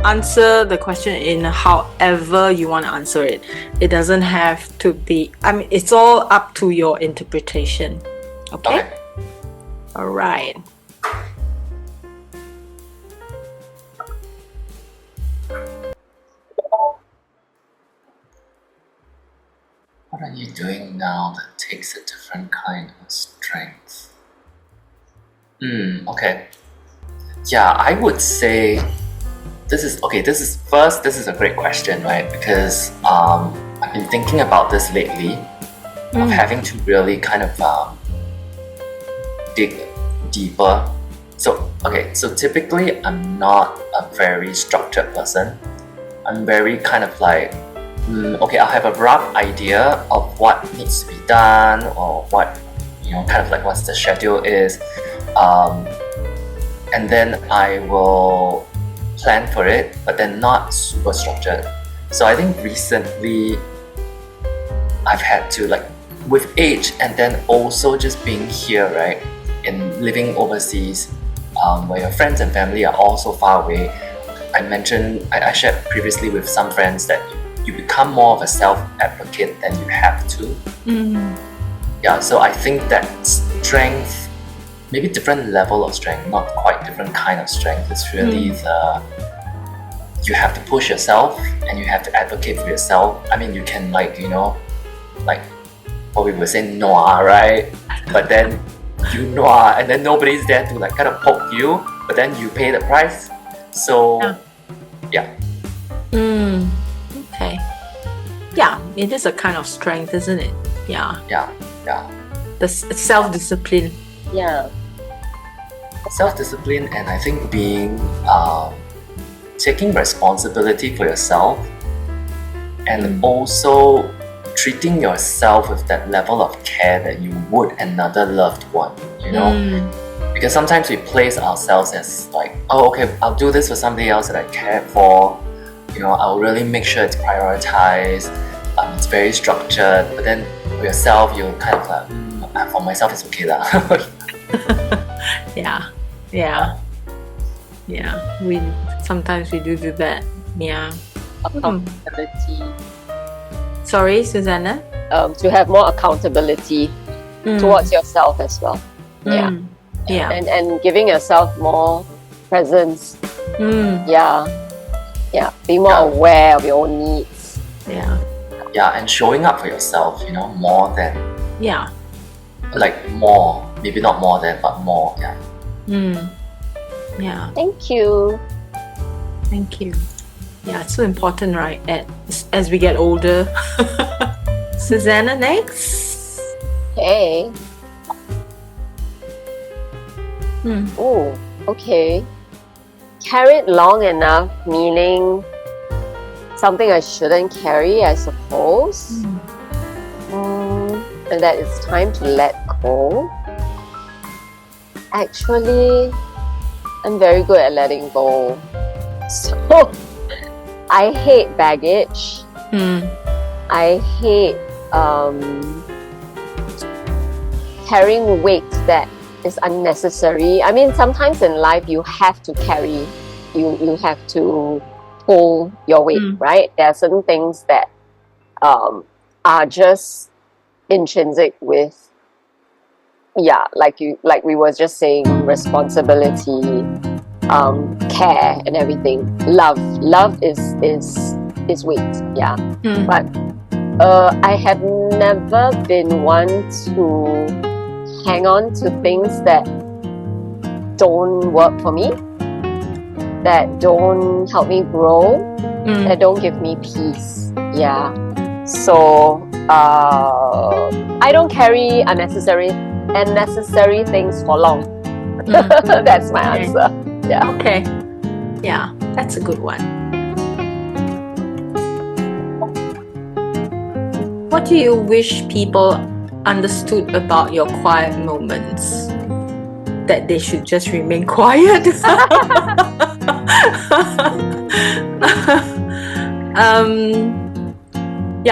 answer the question in however you want to answer it. It doesn't have to be, I mean, it's all up to your interpretation. Okay? All right. What are you doing now that takes a different kind of strength? Okay. Yeah, I would say this is a great question, right? Because I've been thinking about this lately of having to really kind of dig deeper. So typically I'm not a very structured person. I'm very kind of like, I'll have a rough idea of what needs to be done or what, kind of like what the schedule is. And then I will plan for it, but then not super structured. So I think recently I've had to, like, with age and then also just being here, right, in living overseas, where your friends and family are all so far away. I shared previously with some friends that you become more of a self-advocate than you have to. Yeah, so I think that strength, maybe different level of strength, not quite different kind of strength. It's really you have to push yourself and you have to advocate for yourself. I mean, you can like what we were saying, noir, right? But then you noir and then nobody's there to like kind of poke you, but then you pay the price. So yeah. Okay. Yeah, it is a kind of strength, isn't it? Yeah. The self-discipline. Yeah. Self-discipline, and I think being taking responsibility for yourself, and also treating yourself with that level of care that you would another loved one, because sometimes we place ourselves as like, oh, okay, I'll do this for somebody else that I care for, I'll really make sure it's prioritized, it's very structured, but then for yourself, you'll kind of like, for myself it's okay lah. Yeah. We sometimes we do that. Yeah. Accountability. Sorry, Susanah? To have more accountability towards yourself as well. Yeah. And giving yourself more presence. Being more aware of your own needs. And showing up for yourself, more than more, maybe not more than, but more. Thank you. Yeah, it's so important, right? As we get older. Susanah, next. Hey. Oh, okay. Carried long enough, meaning something I shouldn't carry, I suppose. And that it's time to let go. Actually, I'm very good at letting go. So, I hate baggage. I hate carrying weight that is unnecessary. I mean, sometimes in life you have to carry, you have to pull your weight, right? There are certain things that are just intrinsic with, like we were just saying, responsibility, care and everything. Love is weight, but I have never been one to hang on to things that don't work for me, that don't help me grow, that don't give me peace. So I don't carry unnecessary things for long. That's my answer. Okay. Yeah, that's a good one. What do you wish people understood about your quiet moments? That they should just remain quiet?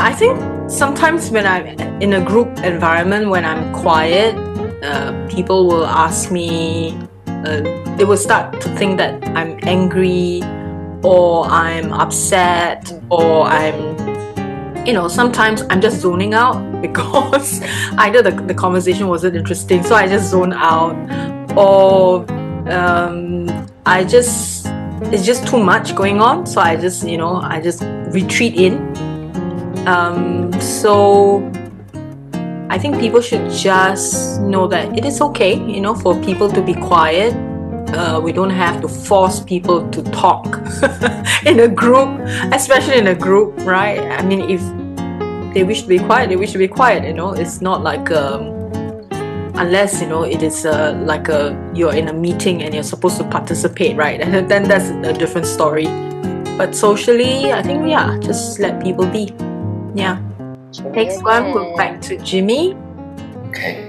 I think sometimes when I'm in a group environment, when I'm quiet, people will ask me, they will start to think that I'm angry or I'm upset, or I'm, sometimes I'm just zoning out because either the conversation wasn't interesting, so I just zone out, or it's just too much going on, so I just retreat in. So I think people should just know that it is okay, for people to be quiet. We don't have to force people to talk in a group, especially in a group, right? I mean, if they wish to be quiet, they wish to be quiet. It's not like unless it is you're in a meeting and you're supposed to participate, right? And then that's a different story. But socially, I think just let people be. Yeah. Next one, go back to Jimmy. Okay.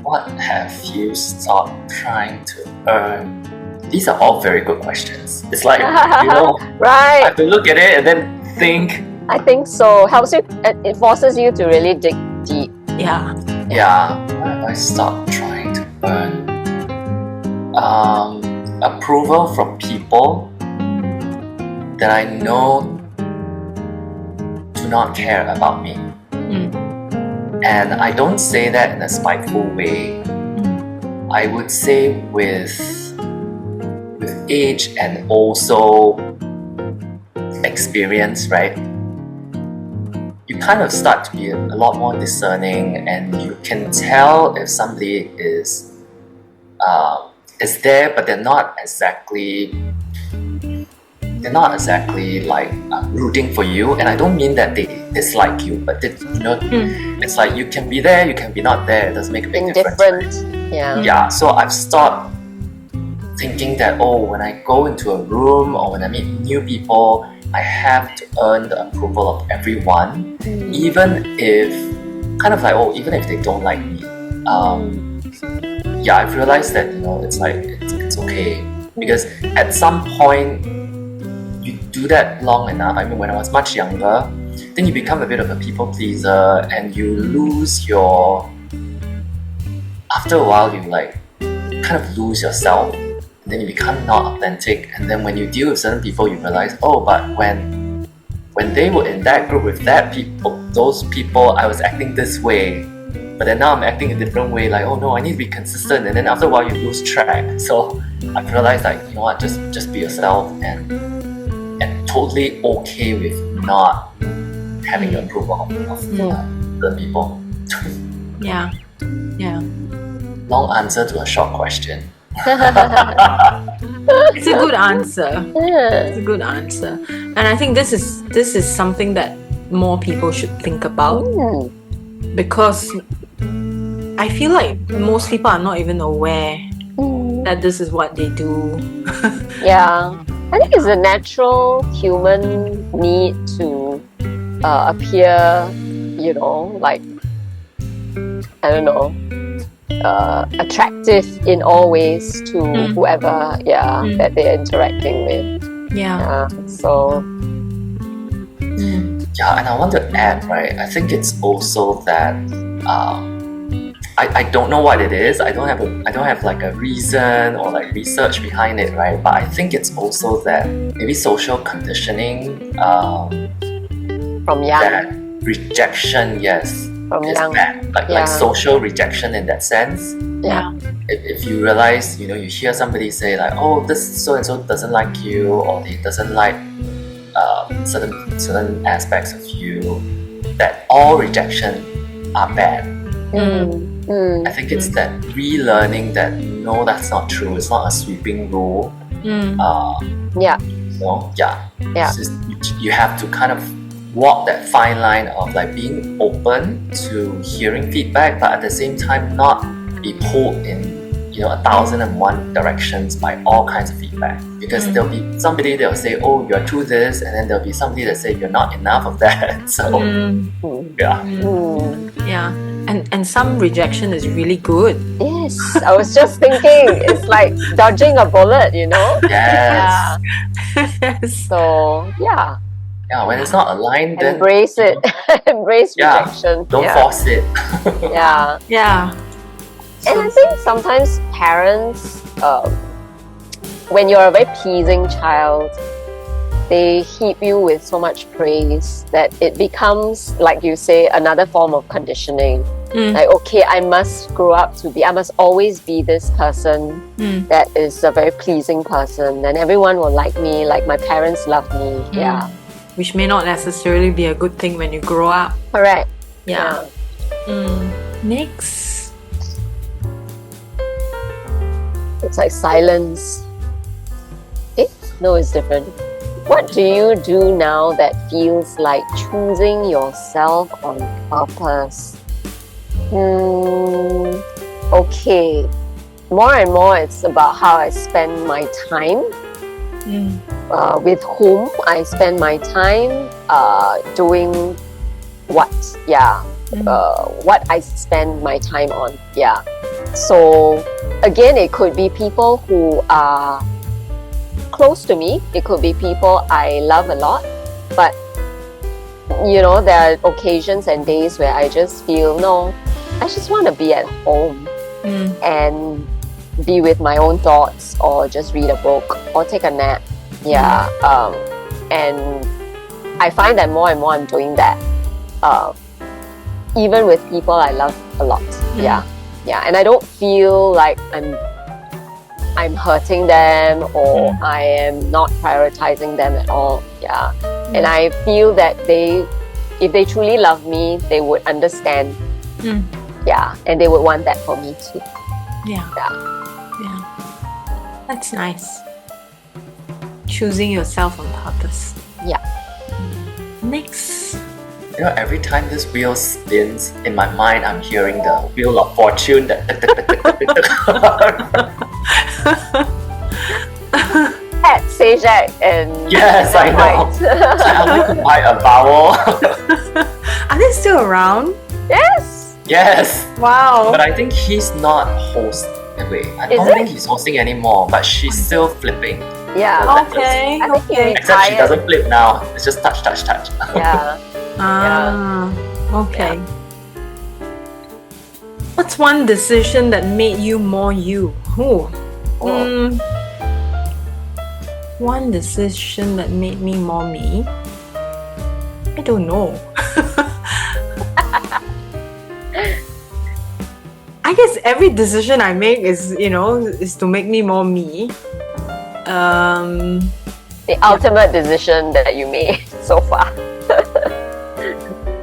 What have you stopped trying to earn? These are all very good questions. It's like, right. I have to look at it and then think. I think so. Helps you. It forces you to really dig deep. Yeah. Yeah. What have I stopped trying to earn? Approval from people that I know do not care about me. And I don't say that in a spiteful way. I would say with age and also experience, right? You kind of start to be a lot more discerning, and you can tell if somebody is there, but they're not exactly like rooting for you. And I don't mean that they dislike you, but it's like you can be there, you can be not there. It doesn't make a big difference. Yeah. So I've stopped thinking that Mm. when I go into a room or when I meet new people, I have to earn the approval of everyone, even if even if they don't like me. I've realized that it's like it's okay, because at some point you do that long enough. I mean, when I was much younger, then you become a bit of a people pleaser, and you lose your. After a while, you kind of lose yourself, and then you become not authentic. And then when you deal with certain people, you realize, but when they were in that group with those people, I was acting this way. But then now I'm acting a different way, like, oh no, I need to be consistent. And then after a while you lose track. So I've realized, you know what, just be yourself, and totally okay with not having the approval of the people. Yeah. Long answer to a short question. It's a good answer. It's a good answer. And I think this is something that more people should think about, because I feel like most people are not even aware that this is what they do. Yeah. I think it's a natural human need to appear, attractive in all ways to whoever that they're interacting with. Yeah. Yeah, and I want to add, right? I think it's also that I don't know what it is. I don't have like a reason or like research behind it, right? But I think it's also that maybe social conditioning from young. That rejection, yes, from is young. bad. Like social rejection in that sense. Yeah. If you realize, you hear somebody say like, oh, this so and so doesn't like you, or they doesn't like certain aspects of you, that all rejection are bad. I think it's that relearning that no, that's not true. It's not a sweeping rule. It's just, you have to kind of walk that fine line of like being open to hearing feedback, but at the same time not be pulled in 1,001 directions by all kinds of feedback, because there'll be somebody that'll say, oh, you're too this, and then there'll be somebody that say you're not enough of that. So Yeah. And some rejection is really good. Yes, I was just thinking, it's like dodging a bullet, Yes. Yes. So Yeah, when it's not aligned, then Embrace it. Embrace yeah, rejection. don't force it. Yeah. Yeah. And I think sometimes parents, when you're a very pleasing child, they heap you with so much praise that it becomes, like you say, another form of conditioning. Like, okay, I must I must always be this person that is a very pleasing person, and everyone will like me, like my parents love me. Yeah. Which may not necessarily be a good thing when you grow up. Correct. Yeah. Next. It's like silence. No, it's different. What do you do now that feels like choosing yourself on purpose? Okay. More and more, it's about how I spend my time, with whom I spend my time, doing what. Yeah. What I spend my time on. Yeah. So again, it could be people who are close to me. It could be people I love a lot. But, you know, there are occasions and days where I just feel, no, I just want to be at home and be with my own thoughts, or just read a book or take a nap. Yeah. And I find that more and more I'm doing that. Even with people I love a lot. Yeah. And I don't feel like I'm hurting them, or I am not prioritizing them at all. Yeah. And I feel that if they truly love me, they would understand. Yeah. And they would want that for me too. Yeah. That's nice. Choosing yourself on purpose. Yeah. Next. You know, every time this wheel spins, in my mind, I'm hearing the wheel of fortune. At suecheok and Yes, I know. Right. So I like to buy a vowel. Are they still around? Yes. Yes. Wow. But I think he's not hosting. Wait, I don't think he's hosting anymore, but she's still flipping. Yeah. Okay. I think he Except she retired. doesn't flip now. It's just touch, touch, touch. Yeah. Okay. What's one decision that made you more you? One decision that made me more me? I don't know. I guess every decision I make is to make me more me. The ultimate decision that you made so far.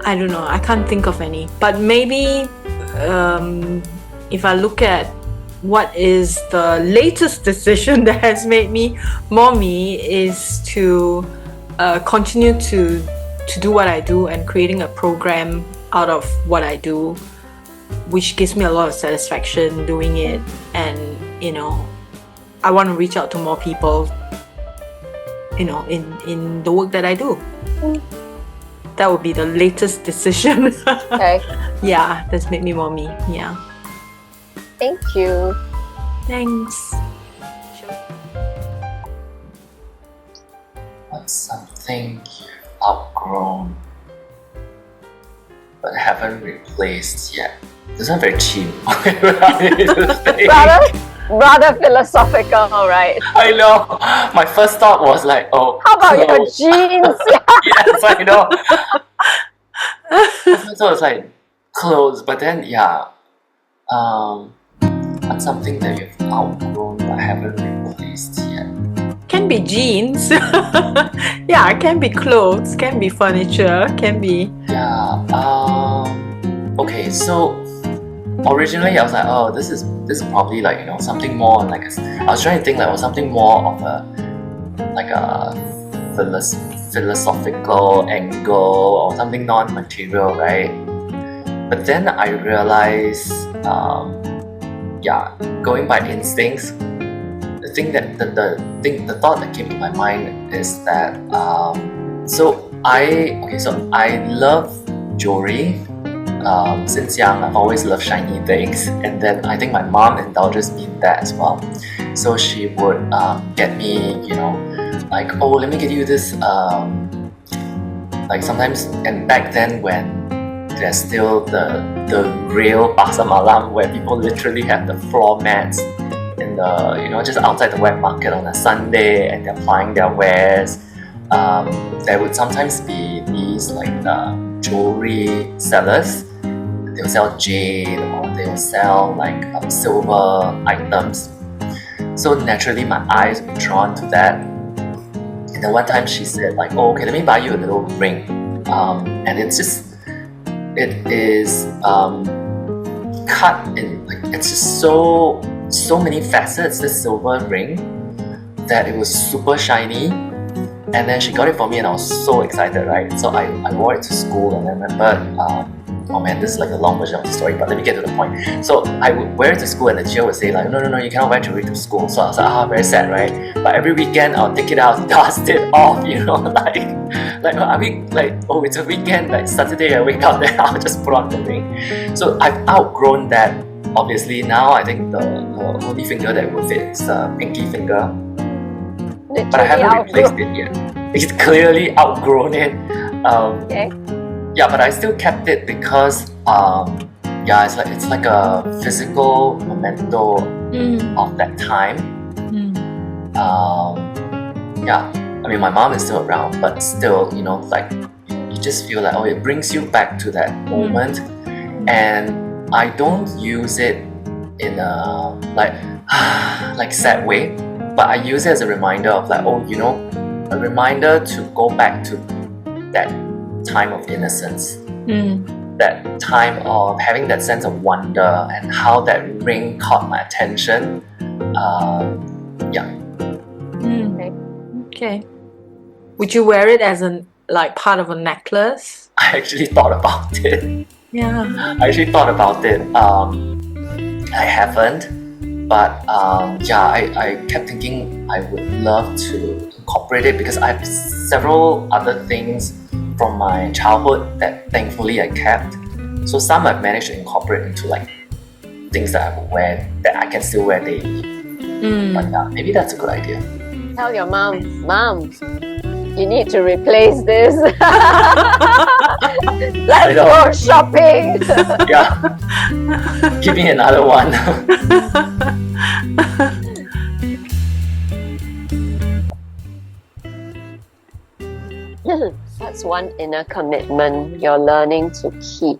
I don't know. I can't think of any. But maybe if I look at what is the latest decision that has made me more me, is to continue to do what I do and creating a program out of what I do, which gives me a lot of satisfaction doing it. And I want to reach out to more people in the work that I do. That would be the latest decision. Okay. Yeah, that's made me more me. Yeah. Thank you. Thanks. What's something you've outgrown but haven't replaced yet? This one very cheap. Rather philosophical, right? I know. My first thought was like, oh, How about your clothes. jeans? Yes, I know. My first thought was like clothes, but then what's something that you've outgrown but haven't replaced yet? Can be jeans. Yeah, can be clothes, can be furniture, can be. Yeah. Okay, so originally I was like, oh, this is probably like something more like I was trying to think like something more of a philosophical angle or something non-material, right? But then I realized, going by instincts, the thing that the thought that came to my mind is that I love jewelry. Since young, I've always loved shiny things, and then I think my mom indulges me in that as well. So she would get me, like, oh, let me get you this like sometimes, and back then when there's still the real pasar malam where people literally have the floor mats in the, you know, just outside the wet market on a Sunday, and they're applying their wares. There would sometimes be these like jewelry sellers. They'll sell jade, or they'll sell like silver items. So naturally my eyes were drawn to that. And then one time she said like, oh, okay, let me buy you a little ring. And it is cut in, like, it's just so many facets, this silver ring, that it was super shiny. And then she got it for me and I was so excited, right? So I wore it to school, and I remember, oh man, this is like a long version of the story, but let me get to the point. So I would wear it to school, and the teacher would say like, no, you cannot wear jewelry to school. So I was like, very sad, right? But every weekend I'll take it out, dust it off, you know, I mean, like, oh, it's a weekend, like Saturday I wake up, then I'll just put on the ring. So I've outgrown that. Obviously now I think the only finger that will fit is the pinky finger. But I haven't replaced it yet. It's clearly outgrown it. Okay. Yeah, but I still kept it because it's like a physical memento of that time. Yeah, I mean my mom is still around, but still, you know, like you just feel like, oh, it brings you back to that moment. And I don't use it in a like sad way, but I use it as a reminder of like, oh, you know, a reminder to go back to that time of innocence, that time of having that sense of wonder, and how that ring caught my attention. Okay. Would you wear it as part of a necklace? I actually thought about it. Yeah. I actually thought about it. I haven't, but I kept thinking I would love to incorporate it, because I have several other things from my childhood that thankfully I kept. So some I've managed to incorporate into like things that I would wear, that I can still wear daily. But yeah, maybe that's a good idea. Tell your mom, you need to replace this. Let's go shopping. Yeah. Give me another one. That's one inner commitment you're learning to keep.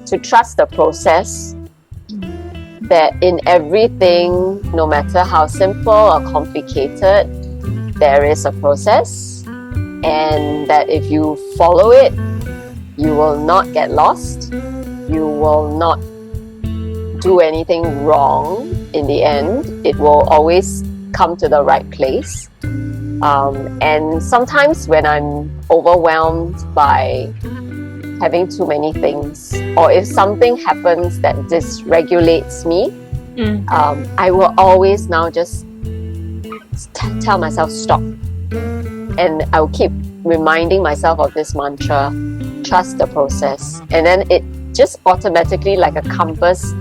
To trust the process. That in everything, no matter how simple or complicated, there is a process. And that if you follow it, you will not get lost. You will not do anything wrong in the end. It will always come to the right place. And sometimes when I'm overwhelmed by having too many things, or if something happens that dysregulates me, I will always now just tell myself stop. And I'll keep reminding myself of this mantra, trust the process. And then it just automatically, like a compass,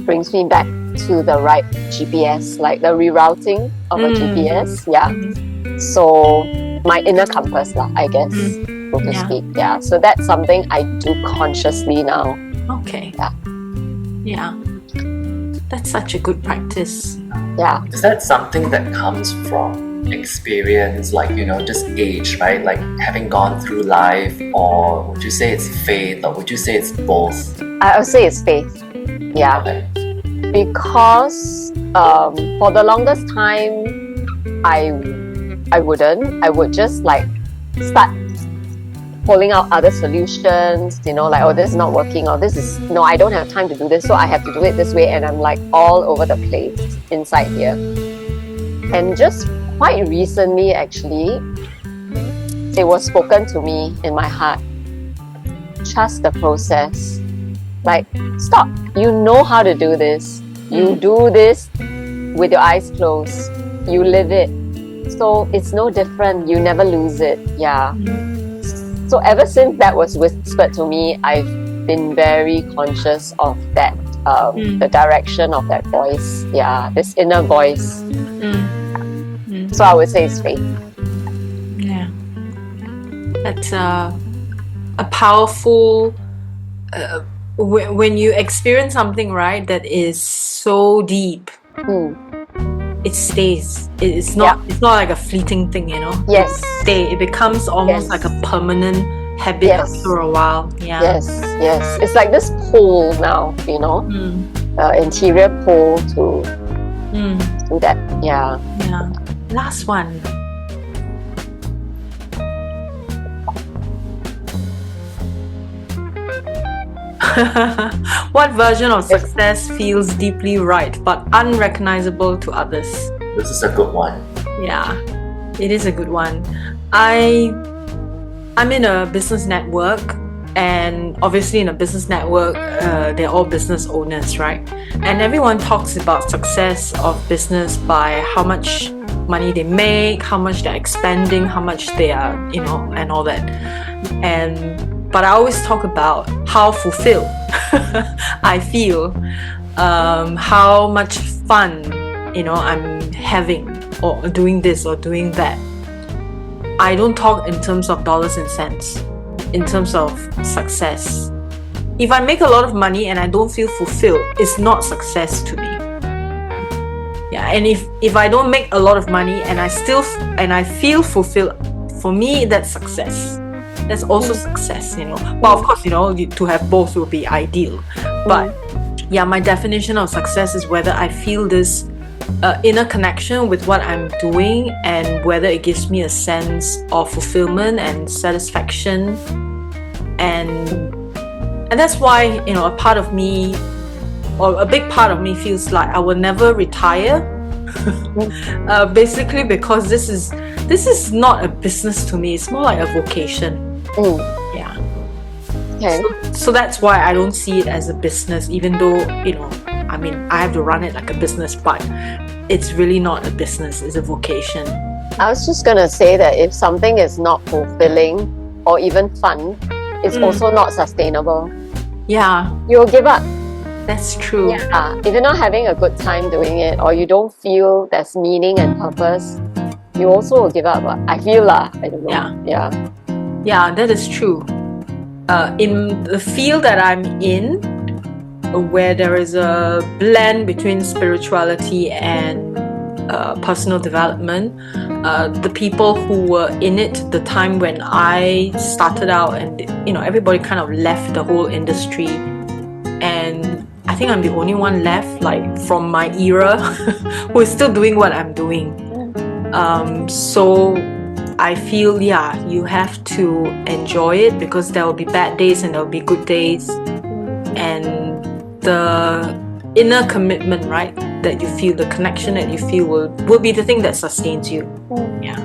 brings me back to the right GPS, like the rerouting of a GPS. Yeah. So my inner compass, I guess, so to speak. Yeah. So that's something I do consciously now. Okay. Yeah. Yeah. That's such a good practice. Yeah. Is that something that comes from experience, like, you know, just age, right? Like having gone through life, or would you say it's faith, or would you say it's both? I would say it's faith. Yeah. Okay. Because for the longest time, I wouldn't. I would just like start pulling out other solutions, you know, like, oh, this is not working, or this is, no, I don't have time to do this, so I have to do it this way, and I'm like all over the place inside here. And just quite recently, actually, it was spoken to me in my heart. Trust the process. Like, stop. You know how to do this. You do this with your eyes closed. You live it. So it's no different. You never lose it. Yeah. So ever since that was whispered to me, I've been very conscious of that, the direction of that voice. Yeah, this inner voice. So I would say it's faith. Yeah. a powerful when you experience something, right, that is so deep, it stays. It's not like a fleeting thing, you know. Yes. It becomes almost like a permanent habit after a while. Yeah. Yes. It's like this pull now, you know, interior pull to that. Yeah. Last one. What version of success feels deeply right but unrecognizable to others? This is a good one. Yeah, it is a good one. I'm in a business network, and obviously in a business network, they're all business owners, right? And everyone talks about success of business by how much money they make, how much they're expending, how much they are, you know, and all that. But I always talk about how fulfilled I feel, how much fun, you know, I'm having, or doing this or doing that. I don't talk in terms of dollars and cents, in terms of success. If I make a lot of money and I don't feel fulfilled, it's not success to me. Yeah, and if I don't make a lot of money and I feel fulfilled, for me that's success. That's also success, you know. Well, of course, you know, to have both would be ideal. But yeah, my definition of success is whether I feel this inner connection with what I'm doing, and whether it gives me a sense of fulfillment and satisfaction. And that's why, you know, a part of me, or a big part of me, feels like I will never retire. Basically because this is not a business to me. It's more like a vocation. Yeah. Okay. So that's why I don't see it as a business, even though, you know, I mean, I have to run it like a business, but it's really not a business, it's a vocation. I was just gonna say that if something is not fulfilling or even fun, it's also not sustainable. Yeah. You'll give up. That's true. Yeah. If you're not having a good time doing it, or you don't feel there's meaning and purpose, you also will give up. I feel I don't know. Yeah, that is true. In the field that I'm in, where there is a blend between spirituality and personal development, the people who were in it the time when I started out, and you know, everybody kind of left the whole industry, and I think I'm the only one left, like from my era, who is still doing what I'm doing. So I feel, you have to enjoy it, because there will be bad days and there will be good days, and the inner commitment, right, that you feel, the connection that you feel will be the thing that sustains you. Yeah.